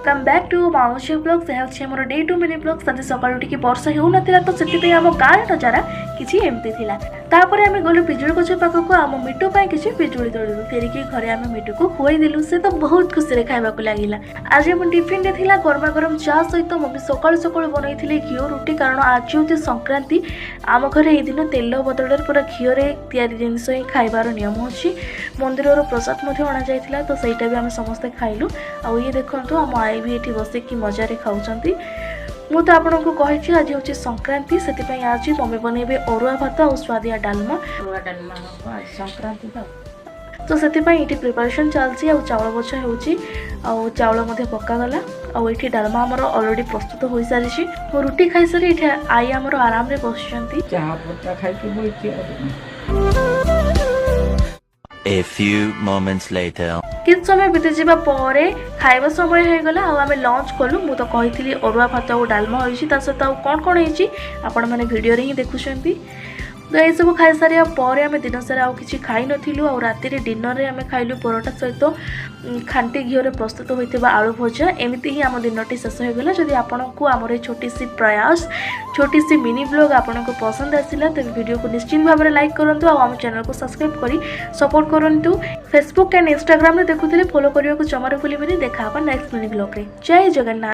Come back to माउसी blog से मोर डे टू मिनी ब्लॉग आज सकाल उठी वर्षा हो नाला तो से आम गाँव नजारा किसी एमती थिला तापर आम गलु पिजुली गछ पाखक आम मिट्टू किसी पिजुली तोड़ू फेरिकी घरे आम मिट्टू को खुई देलु से तो बहुत खुशी रे खाइबा को लागिला। आज हम टिफिन रे थिला गरमा गरम चा सहित मम्मी सकाळु सकाळु बनई थिले घी रोटी कारण आज होती संक्रांति आम घरे ए दिन तेल बदल पूरा घी रे तैयारी जिनिस ही खाइबार नियम अछि। मंदिर प्रसाद मध्य अणा जाइथिला तो सेटा भी आम समस्ते खाइलु। आ ये देखंतु आम आई भी एठी बसे कि मजा रे खाउचंती। मु तो आपन को कहि आज होची संक्रांति से आज मम्मी बनइबे अरुआ भात और सुआदिया डालमा आज संक्रांति तो से ये प्रिपरेशन चलती आ चाउल बछा होची आ चाउल मध्य पक्का गला आ ये डालमा आमर ऑलरेडी प्रस्तुत हो सारी रुटी खाई सारी ये आई आमर आराम रे बसचंती चाहा पत्ता खाई के बोइती। A few moments later. किस समय बीती जावा परे खाइबा समय हो गला आ आमे लंच कलु। मु तो कहितली अरुआ भात और डालमा होइछि ता सहित कोन कोन होइछि आपण माने वीडियो रे ही देखुछंती। तो ये सब खाई सारिया परे आमे दिन सारा आउ किछि खाइ नथिलु आ राति रे डिनर रे आमे खाइलु परोटा सहित खांटी घी रे प्रस्तुत होइतिबा आलू भजा। एमिति ही आम दिनटी शेष हो गला। जदि आपनको आमर छोटी सी प्रयास छोटी सी मिनी ब्लॉग आपको पसंद आसिला तो वीडियो को निश्चित भाव में लाइक करंतु आ आम चैनल को सब्सक्राइब करी सपोर्ट करंतु। फेसबुक एंड इंस्टाग्राम रे देखुथिले फॉलो करिया को जमारे भूलिबेनी। देखा नेक्स्ट मिनी ब्लॉग रे। जय जगन्नाथ।